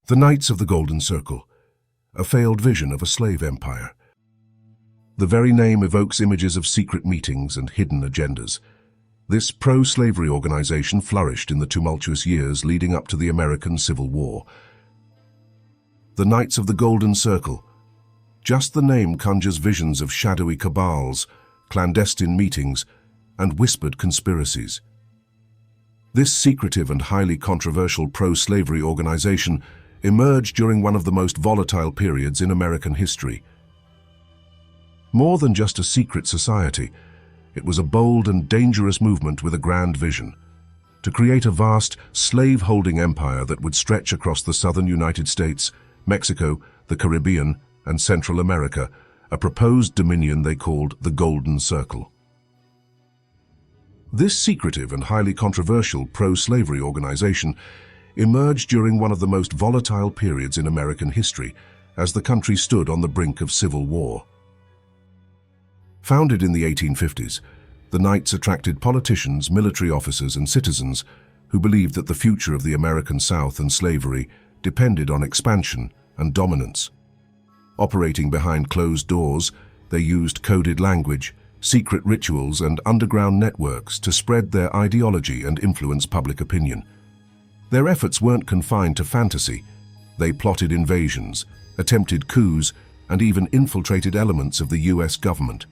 The Knights of the Golden Circle, a failed vision of a slave empire. The very name evokes images of secret meetings and hidden agendas. This pro-slavery organization flourished in the tumultuous years leading up to the American Civil War. The Knights of the Golden Circle. Just the name conjures visions of shadowy cabals, clandestine meetings, and whispered conspiracies. This secretive and highly controversial pro-slavery organization emerged during one of the most volatile periods in American history. More than just a secret society, it was a bold and dangerous movement with a grand vision: to create a vast, slave-holding empire that would stretch across the southern United States, Mexico, the Caribbean, and Central America, a proposed dominion they called the Golden Circle. This secretive and highly controversial pro-slavery organization emerged during one of the most volatile periods in American history, as the country stood on the brink of civil war. Founded in the 1850s, the Knights attracted politicians, military officers, and citizens who believed that the future of the American South and slavery depended on expansion and dominance. Operating behind closed doors, they used coded language, secret rituals, and underground networks to spread their ideology and influence public opinion. Their efforts weren't confined to fantasy. They plotted invasions, attempted coups, and even infiltrated elements of the US government.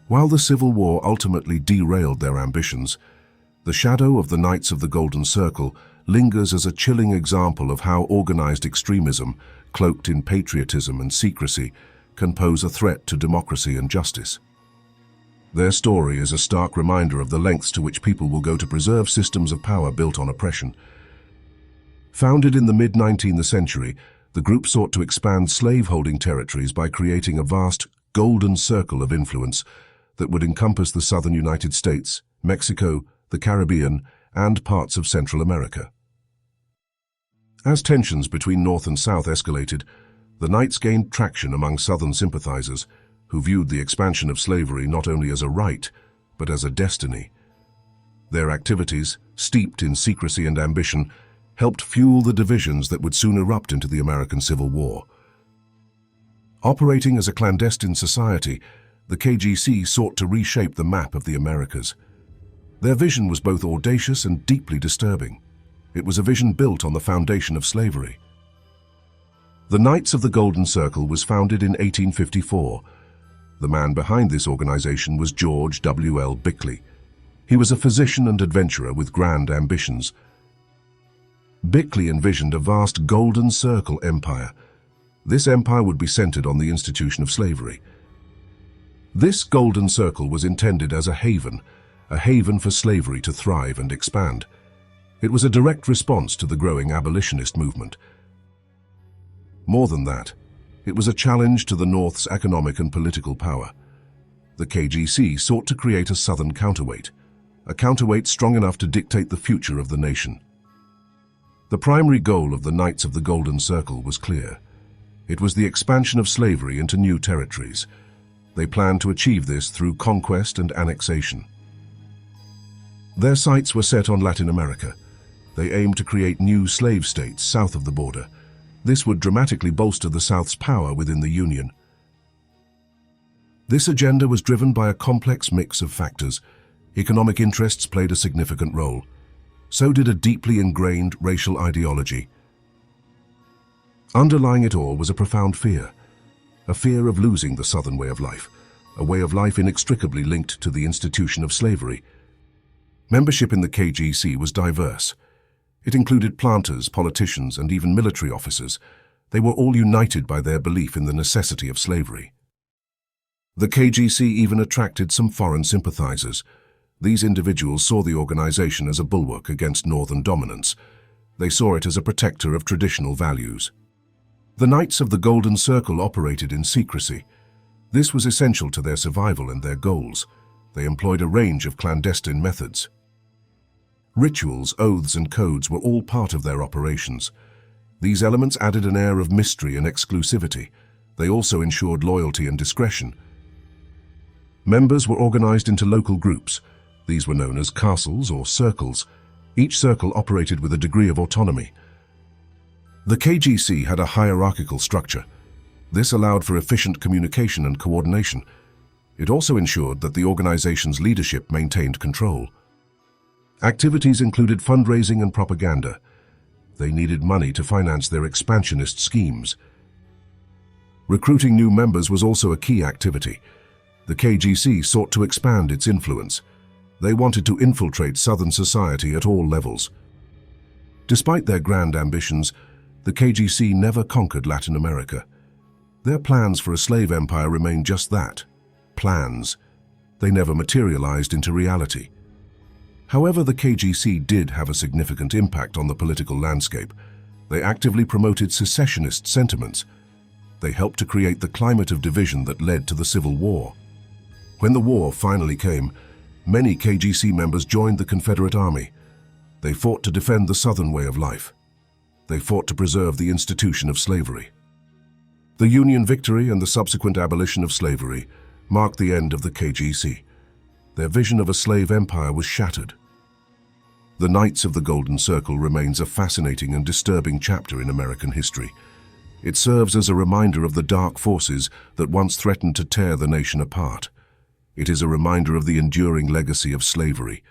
While the Civil War ultimately derailed their ambitions, the shadow of the Knights of the Golden Circle lingers as a chilling example of how organized extremism, cloaked in patriotism and secrecy, can pose a threat to democracy and justice. Their story is a stark reminder of the lengths to which people will go to preserve systems of power built on oppression. Founded in the mid-19th century, the group sought to expand slave-holding territories by creating a vast golden circle of influence that would encompass the southern United States, Mexico, the Caribbean, and parts of Central America. As tensions between North and South escalated, the Knights gained traction among Southern sympathizers who viewed the expansion of slavery not only as a right, but as a destiny. Their activities, steeped in secrecy and ambition, helped fuel the divisions that would soon erupt into the American Civil War. Operating as a clandestine society, the KGC sought to reshape the map of the Americas. Their vision was both audacious and deeply disturbing. It was a vision built on the foundation of slavery. The Knights of the Golden Circle was founded in 1854. The man behind this organization was George W.L. Bickley. He was a physician and adventurer with grand ambitions. Bickley envisioned a vast Golden Circle empire. This empire would be centered on the institution of slavery. This Golden Circle was intended as a haven for slavery to thrive and expand. It was a direct response to the growing abolitionist movement. More than that, it was a challenge to the North's economic and political power. The KGC sought to create a Southern counterweight, a counterweight strong enough to dictate the future of the nation. The primary goal of the Knights of the Golden Circle was clear. It was the expansion of slavery into new territories. They planned to achieve this through conquest and annexation. Their sights were set on Latin America. They aimed to create new slave states south of the border. This would dramatically bolster the South's power within the Union. This agenda was driven by a complex mix of factors. Economic interests played a significant role. So did a deeply ingrained racial ideology. Underlying it all was a profound fear. A fear of losing the Southern way of life, a way of life inextricably linked to the institution of slavery. Membership in the KGC was diverse. It included planters, politicians, and even military officers. They were all united by their belief in the necessity of slavery. The KGC even attracted some foreign sympathizers. These individuals saw the organization as a bulwark against Northern dominance. They saw it as a protector of traditional values. The Knights of the Golden Circle operated in secrecy. This was essential to their survival and their goals. They employed a range of clandestine methods. Rituals, oaths, and codes were all part of their operations. These elements added an air of mystery and exclusivity. They also ensured loyalty and discretion. Members were organized into local groups. These were known as castles or circles. Each circle operated with a degree of autonomy. The KGC had a hierarchical structure. This allowed for efficient communication and coordination. It also ensured that the organization's leadership maintained control. Activities included fundraising and propaganda. They needed money to finance their expansionist schemes. Recruiting new members was also a key activity. The KGC sought to expand its influence. They wanted to infiltrate Southern society at all levels. Despite their grand ambitions, the KGC never conquered Latin America. Their plans for a slave empire remained just that, plans. They never materialized into reality. However, the KGC did have a significant impact on the political landscape. They actively promoted secessionist sentiments. They helped to create the climate of division that led to the Civil War. When the war finally came, many KGC members joined the Confederate Army. They fought to defend the Southern way of life. They fought to preserve the institution of slavery. The Union victory and the subsequent abolition of slavery marked the end of the KGC. Their vision of a slave empire was shattered. The Knights of the Golden Circle remains a fascinating and disturbing chapter in American history. It serves as a reminder of the dark forces that once threatened to tear the nation apart. It is a reminder of the enduring legacy of slavery.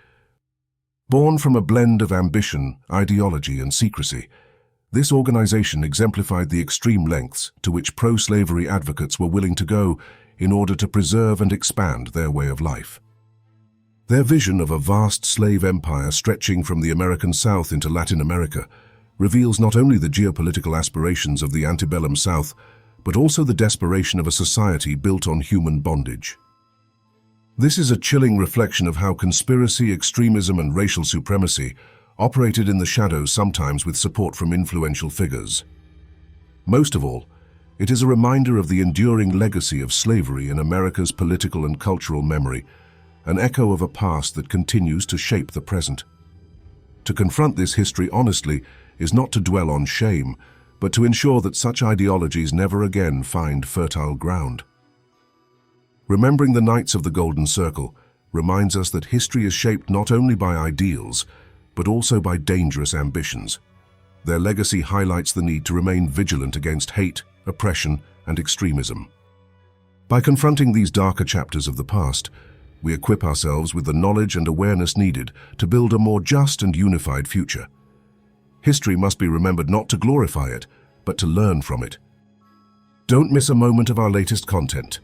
Born from a blend of ambition, ideology, and secrecy, this organization exemplified the extreme lengths to which pro-slavery advocates were willing to go in order to preserve and expand their way of life. Their vision of a vast slave empire stretching from the American South into Latin America reveals not only the geopolitical aspirations of the antebellum South, but also the desperation of a society built on human bondage. This is a chilling reflection of how conspiracy, extremism, and racial supremacy operated in the shadows, sometimes with support from influential figures. Most of all, it is a reminder of the enduring legacy of slavery in America's political and cultural memory, an echo of a past that continues to shape the present. To confront this history honestly is not to dwell on shame, but to ensure that such ideologies never again find fertile ground. Remembering the Knights of the Golden Circle reminds us that history is shaped not only by ideals, but also by dangerous ambitions. Their legacy highlights the need to remain vigilant against hate, oppression, and extremism. By confronting these darker chapters of the past, we equip ourselves with the knowledge and awareness needed to build a more just and unified future. History must be remembered not to glorify it, but to learn from it. Don't miss a moment of our latest content.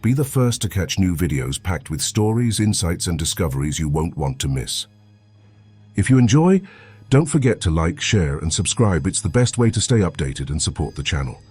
Be the first to catch new videos packed with stories, insights, and discoveries you won't want to miss. If you enjoy, don't forget to like, share, and subscribe. It's the best way to stay updated and support the channel.